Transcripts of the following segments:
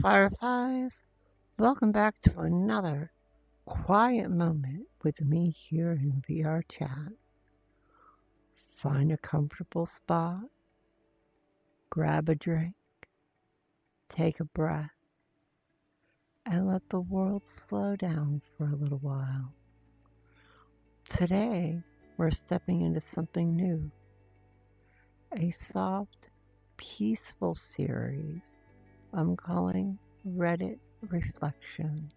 Fireflies, welcome back to another quiet moment with me here in VRChat. Find a comfortable spot, grab a drink, take a breath, and let the world slow down for a little while. Today, we're stepping into something new, a soft, peaceful series I'm calling Reddit Reflections.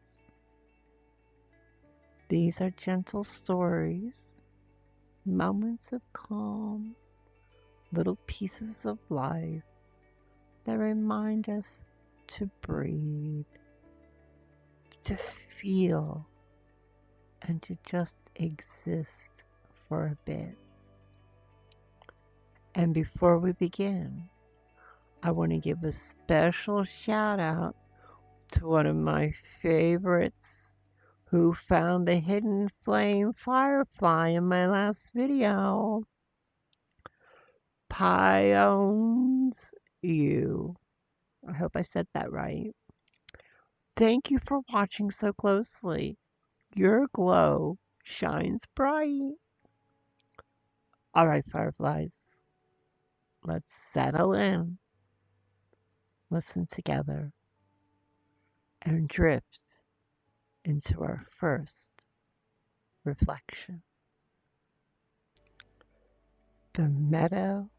These are gentle stories, moments of calm, little pieces of life that remind us to breathe, to feel, and to just exist for a bit. And before we begin, I want to give a special shout out to one of my favorites who found the hidden flame firefly in my last video. Pi owns you. I hope I said that right. Thank you for watching so closely. Your glow shines bright. All right, fireflies, let's settle in, listen together, and drift into our first reflection. The meadow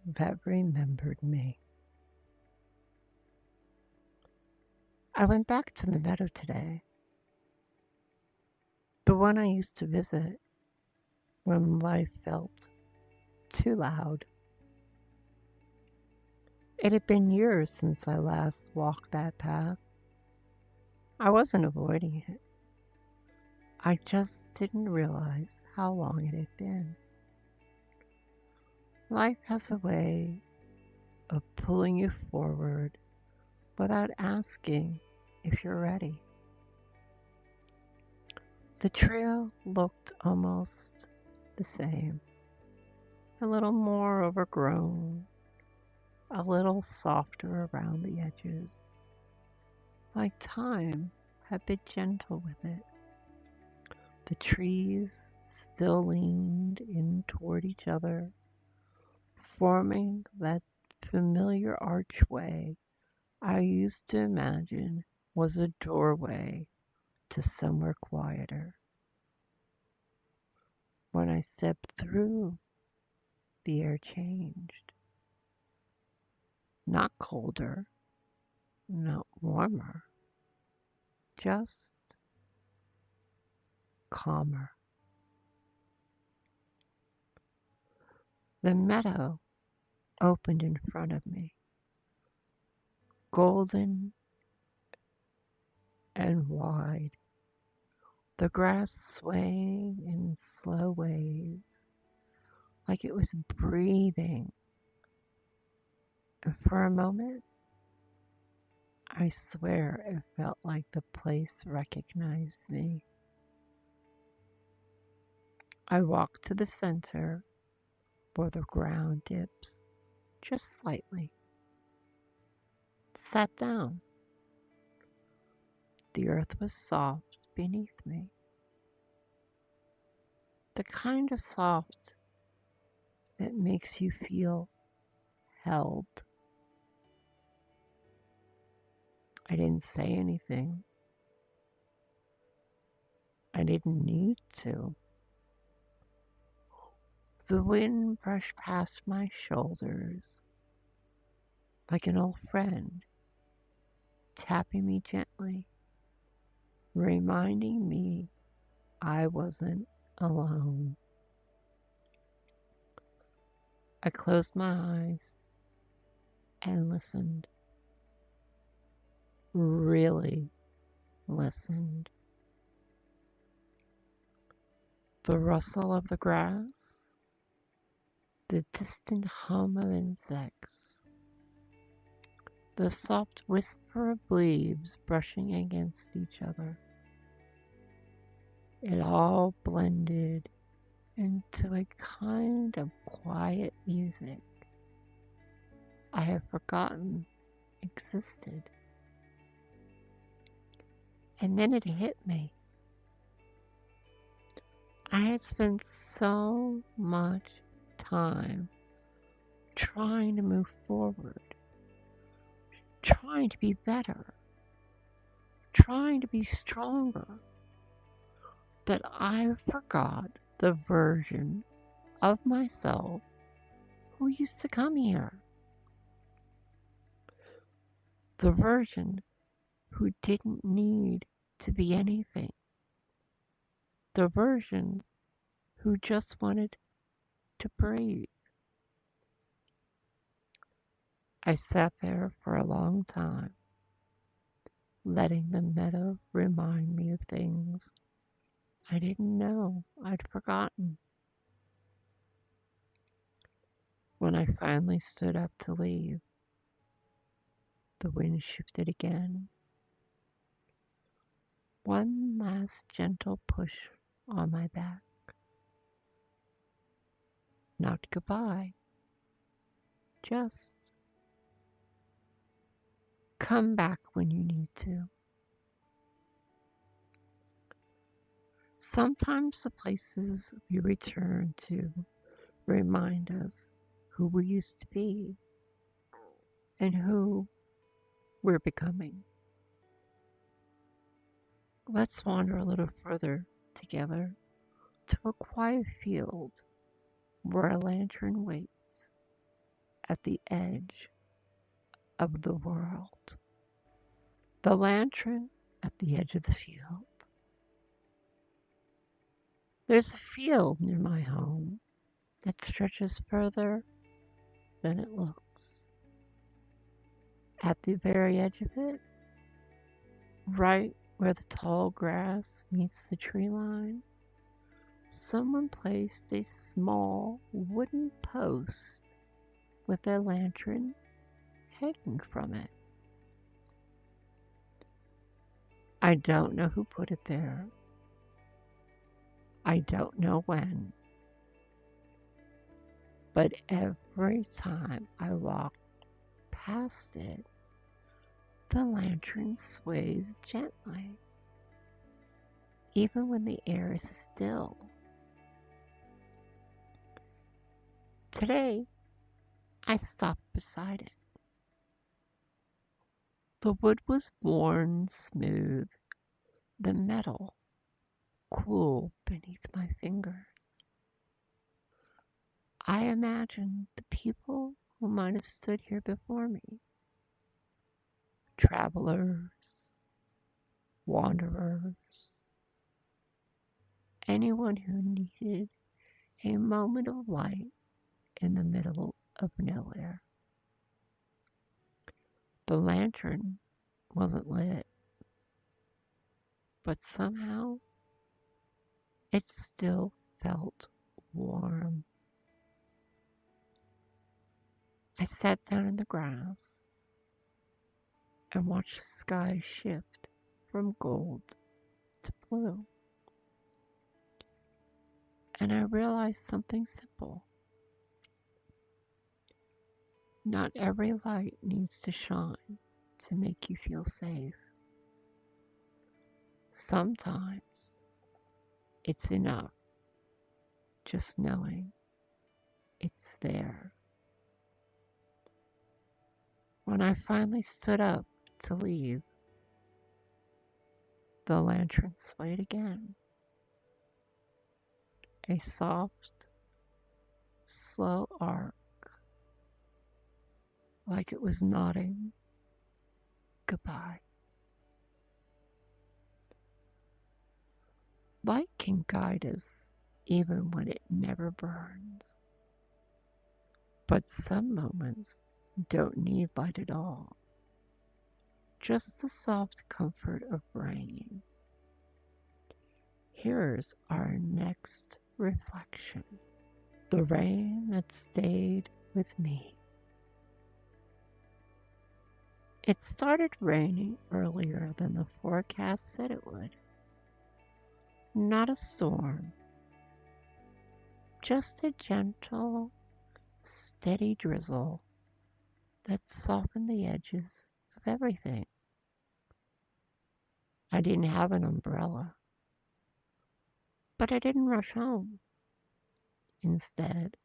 that remembered me. I went back to the meadow today, the one I used to visit when life felt too loud. It had been years since I last walked that path. I wasn't avoiding it. I just didn't realize how long it had been. Life has a way of pulling you forward without asking if you're ready. The trail looked almost the same, a little more overgrown, a little softer around the edges, like time had been gentle with it. The trees still leaned in toward each other, forming that familiar archway I used to imagine was a doorway to somewhere quieter. When I stepped through, the air changed. Not colder, not warmer, just calmer. The meadow opened in front of me, golden and wide, the grass swaying in slow waves, like it was breathing. And for a moment, I swear it felt like the place recognized me. I walked to the center where the ground dips just slightly. Sat down. The earth was soft beneath me. The kind of soft that makes you feel held. I didn't say anything. I didn't need to. The wind brushed past my shoulders like an old friend, tapping me gently, reminding me I wasn't alone. I closed my eyes and listened. Really listened. The rustle of the grass, the distant hum of insects, the soft whisper of leaves brushing against each other. It all blended into a kind of quiet music I have forgotten existed. And then it hit me. I had spent so much time trying to move forward, trying to be better, trying to be stronger, that I forgot the version of myself who used to come here. The version who didn't need to be anything. The version who just wanted to breathe. I sat there for a long time, letting the meadow remind me of things I didn't know I'd forgotten. When I finally stood up to leave, the wind shifted again. One last gentle push on my back. Not goodbye, just come back when you need to. Sometimes the places we return to remind us who we used to be and who we're becoming. Let's wander a little further together to a quiet field where a lantern waits at the edge of the world. The lantern at the edge of the field. There's a field near my home that stretches further than it looks. At the very edge of it, right where the tall grass meets the tree line, someone placed a small wooden post with a lantern hanging from it. I don't know who put it there. I don't know when. But every time I walk past it, the lantern sways gently, even when the air is still. Today, I stopped beside it. The wood was worn smooth, the metal cool beneath my fingers. I imagined the people who might have stood here before me. Travelers, wanderers, anyone who needed a moment of light in the middle of nowhere. The lantern wasn't lit, but somehow it still felt warm. I sat down in the grass and watched the sky shift from gold to blue. And I realized something simple. Not every light needs to shine to make you feel safe. Sometimes it's enough just knowing it's there. When I finally stood up to leave, the lantern swayed again. A soft, slow arc, like it was nodding goodbye. Light can guide us even when it never burns. But some moments don't need light at all. Just the soft comfort of rain. Here's our next reflection. The rain that stayed with me. It started raining earlier than the forecast said it would. Not a storm, just a gentle, steady drizzle that softened the edges of everything. I didn't have an umbrella, but I didn't rush home. Instead,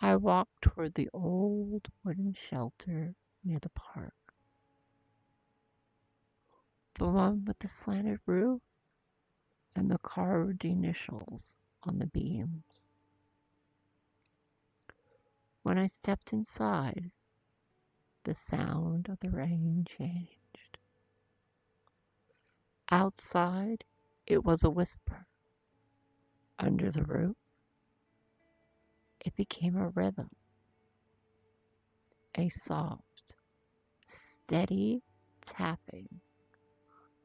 I walked toward the old wooden shelter near the park, the one with the slanted roof and the carved initials on the beams. When I stepped inside, the sound of the rain changed. Outside, it was a whisper. Under the roof, it became a rhythm, a soft, steady tapping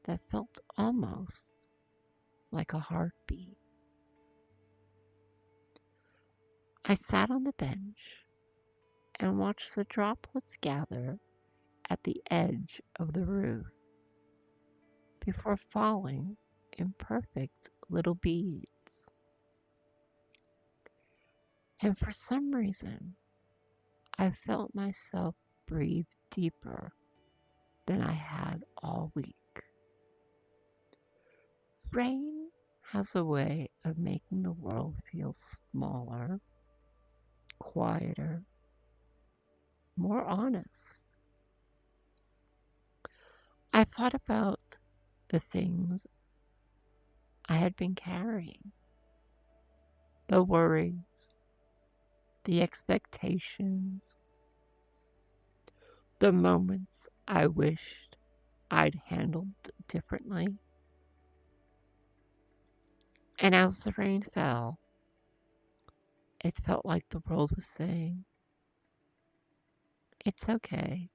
that felt almost like a heartbeat. I sat on the bench and watched the droplets gather at the edge of the roof before falling in perfect little beads. And for some reason, I felt myself breathe deeper than I had all week. Rain has a way of making the world feel smaller, quieter, more honest. I thought about the things I had been carrying, the worries, the expectations, the moments I wished I'd handled differently. And as the rain fell, it felt like the world was saying, "It's okay.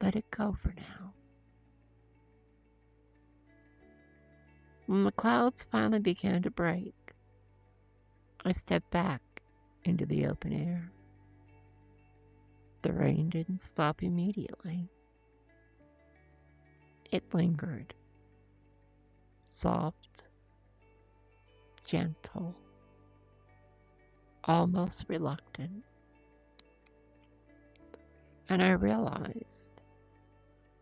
Let it go for now." When the clouds finally began to break, I stepped back into the open air. The rain didn't stop immediately. It lingered, soft, gentle, almost reluctant. And I realized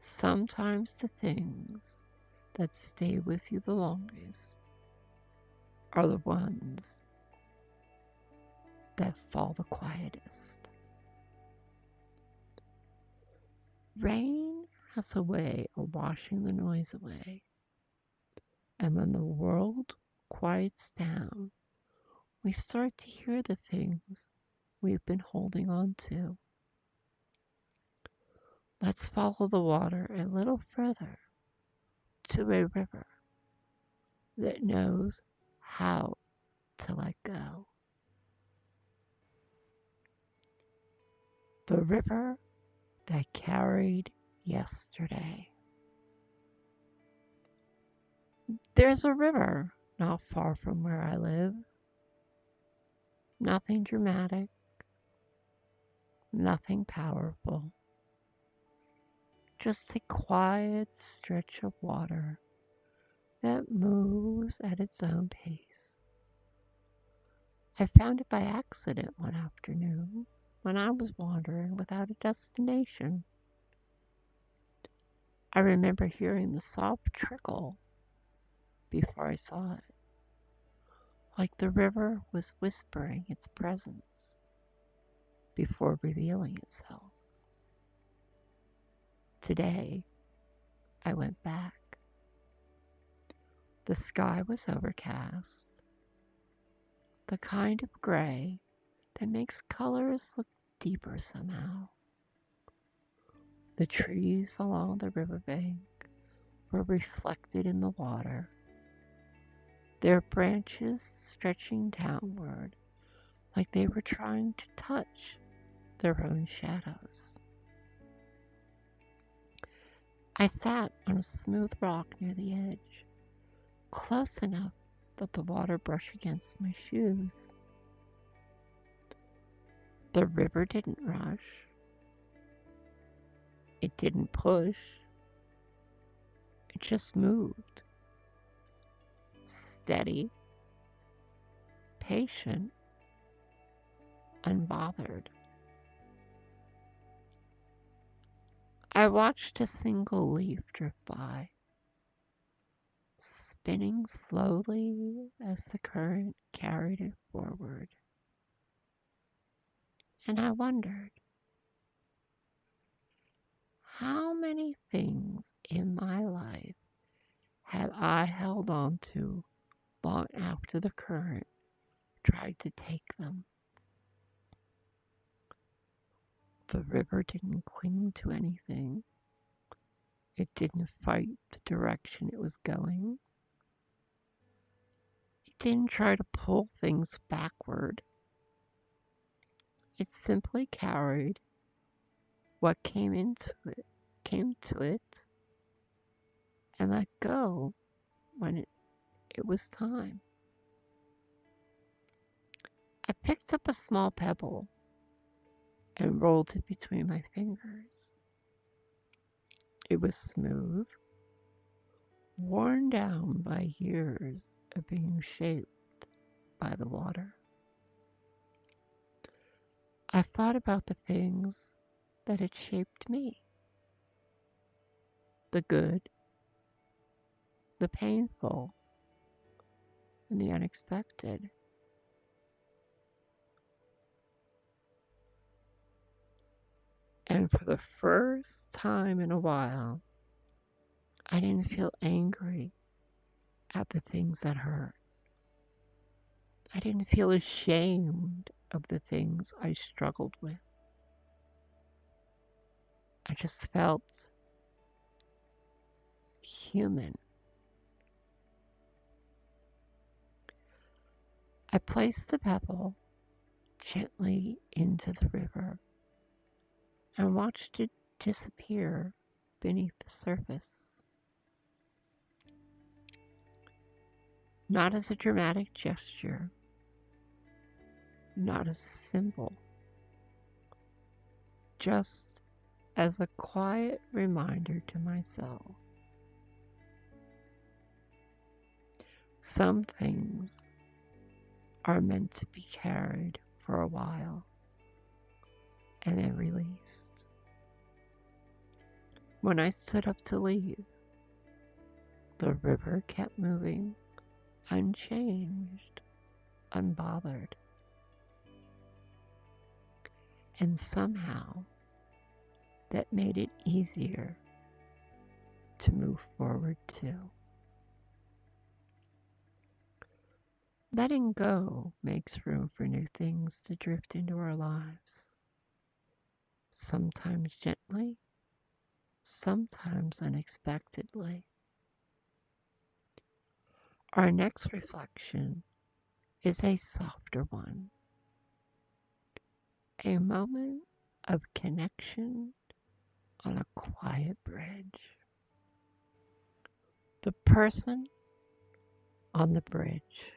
sometimes the things that stay with you the longest are the ones that fall the quietest. Rain has a way of washing the noise away. And when the world quiets down, we start to hear the things we've been holding on to. Let's follow the water a little further to a river that knows how to let go. The river that carried yesterday. There's a river not far from where I live. Nothing dramatic, nothing powerful. Just a quiet stretch of water that moves at its own pace. I found it by accident one afternoon when I was wandering without a destination. I remember hearing the soft trickle before I saw it, like the river was whispering its presence before revealing itself. Today, I went back. The sky was overcast, the kind of gray that makes colors look deeper somehow. The trees along the riverbank were reflected in the water, their branches stretching downward like they were trying to touch their own shadows. I sat on a smooth rock near the edge, close enough that the water brushed against my shoes. The river didn't rush. It didn't push. It just moved. Steady, patient, unbothered. I watched a single leaf drift by, spinning slowly as the current carried it forward. And I wondered, how many things in my life had I held on to long after the current tried to take them? The river didn't cling to anything. It didn't fight the direction it was going. It didn't try to pull things backward. It simply carried what came to it, and let go when it was time. I picked up a small pebble and rolled it between my fingers. It was smooth, worn down by years of being shaped by the water. I thought about the things that had shaped me. The good, the painful, and the unexpected. And for the first time in a while, I didn't feel angry at the things that hurt. I didn't feel ashamed of the things I struggled with. I just felt human. I placed the pebble gently into the river and watched it disappear beneath the surface. Not as a dramatic gesture, not as a symbol, just as a quiet reminder to myself. Some things are meant to be carried for a while and then released. When I stood up to leave, the river kept moving, unchanged, unbothered. And somehow that made it easier to move forward too. Letting go makes room for new things to drift into our lives. Sometimes gently, sometimes unexpectedly. Our next reflection is a softer one. A moment of connection on a quiet bridge. The person on the bridge.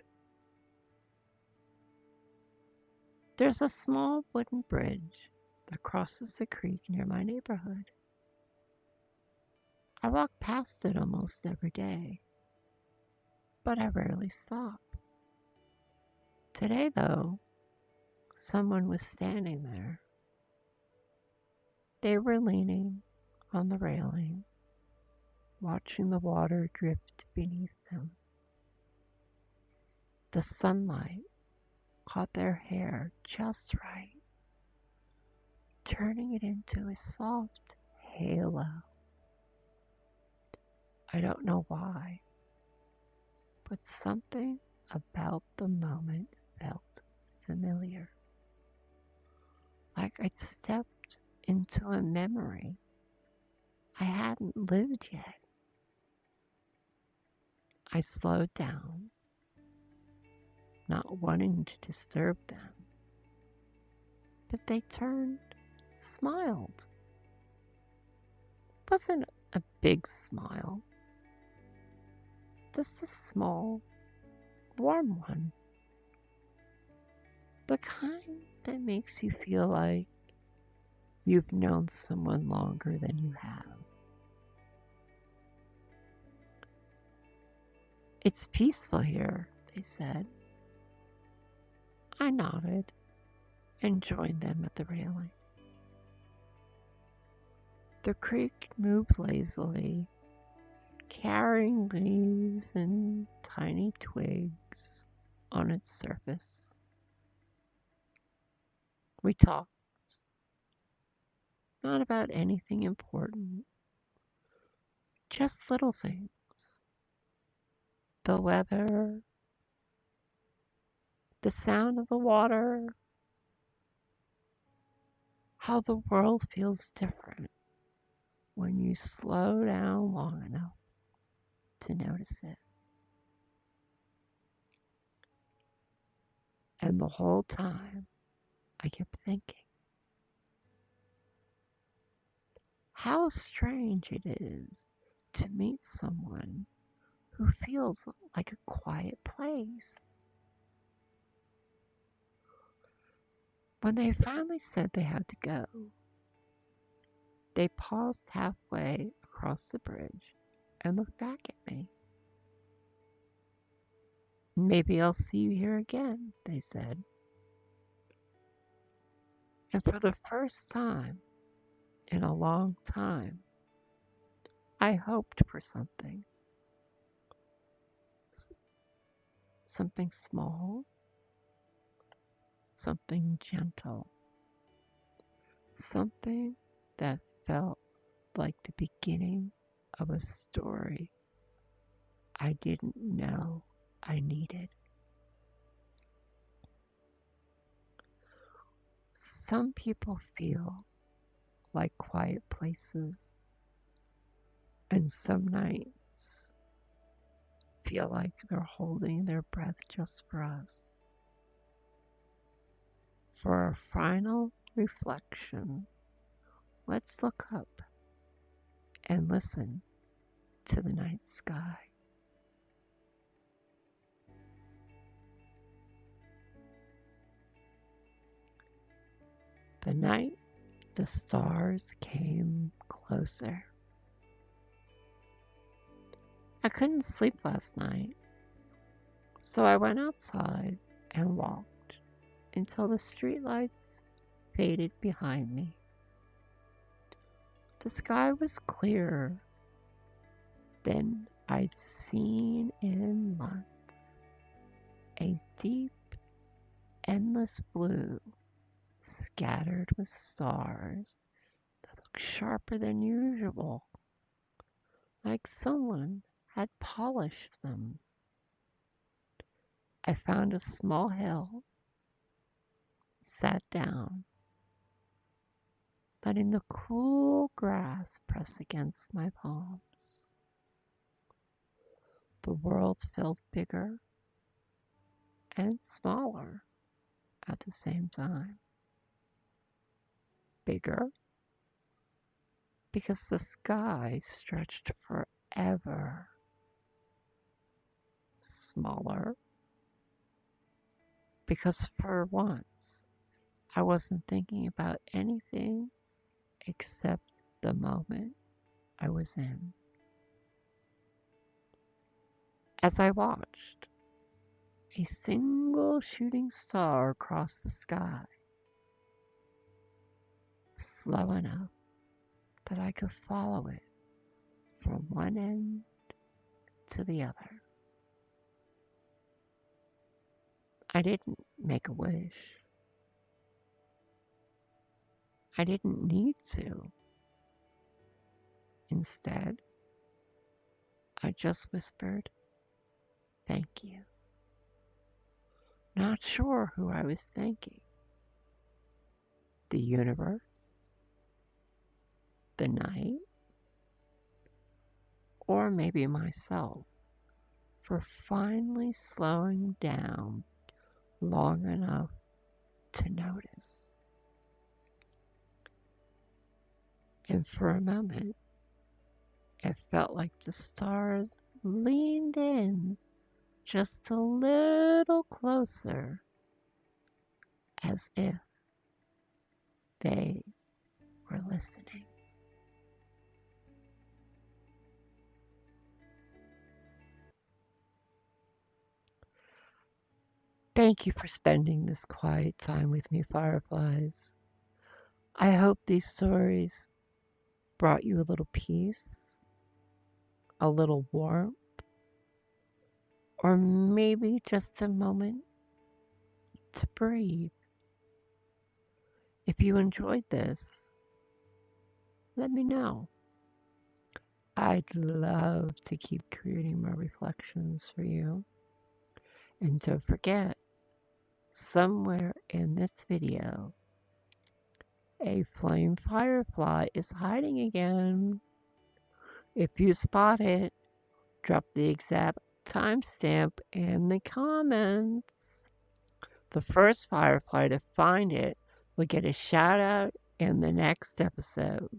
There's a small wooden bridge that crosses the creek near my neighborhood. I walk past it almost every day, but I rarely stop. Today, though, someone was standing there. They were leaning on the railing, watching the water drift beneath them. The sunlight caught their hair just right, turning it into a soft halo. I don't know why, but something about the moment felt familiar. Like I'd stepped into a memory I hadn't lived yet. I slowed down, not wanting to disturb them, but they turned, smiled. It wasn't a big smile, just a small, warm one. The kind that makes you feel like you've known someone longer than you have. It's peaceful here, they said. I nodded and joined them at the railing. The creek moved lazily, carrying leaves and tiny twigs on its surface. We talked, not about anything important, just little things. The weather, the sound of the water, how the world feels different when you slow down long enough to notice it. And the whole time, I kept thinking, how strange it is to meet someone who feels like a quiet place. When they finally said they had to go, they paused halfway across the bridge and looked back at me. Maybe I'll see you here again, they said. And for the first time in a long time, I hoped for something. Something small, something gentle, something that felt like the beginning of a story I didn't know I needed. Some people feel like quiet places, and some nights feel like they're holding their breath just for us. For our final reflection, let's look up and listen to the night sky. The night the stars came closer. I couldn't sleep last night, so I went outside and walked until the streetlights faded behind me. The sky was clearer than I'd seen in months. A deep, endless blue scattered with stars that looked sharper than usual, like someone had polished them. I found a small hill, sat down, letting the cool grass press against my palms. The world felt bigger and smaller at the same time. Bigger because the sky stretched forever. Smaller because for once I wasn't thinking about anything except the moment I was in. As I watched, a single shooting star across the sky, slow enough that I could follow it from one end to the other. I didn't make a wish. I didn't need to. Instead, I just whispered, "Thank you." Not sure who I was thanking. The universe, the night, or maybe myself for finally slowing down long enough to notice. And for a moment, it felt like the stars leaned in just a little closer, as if they were listening. Thank you for spending this quiet time with me, fireflies. I hope these stories brought you a little peace, a little warmth, or maybe just a moment to breathe. If you enjoyed this, let me know. I'd love to keep creating more reflections for you. And don't forget, somewhere in this video, a flame firefly is hiding again. If you spot it, drop the exact timestamp in the comments. The first firefly to find it will get a shout out in the next episode.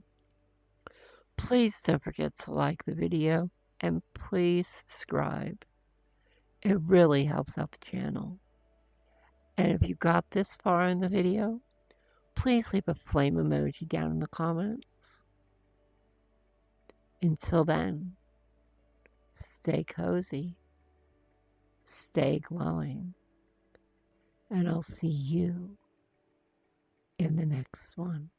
Please don't forget to like the video and please subscribe. It really helps out the channel. And if you got this far in the video, please leave a flame emoji down in the comments. Until then, stay cozy, stay glowing, and I'll see you in the next one.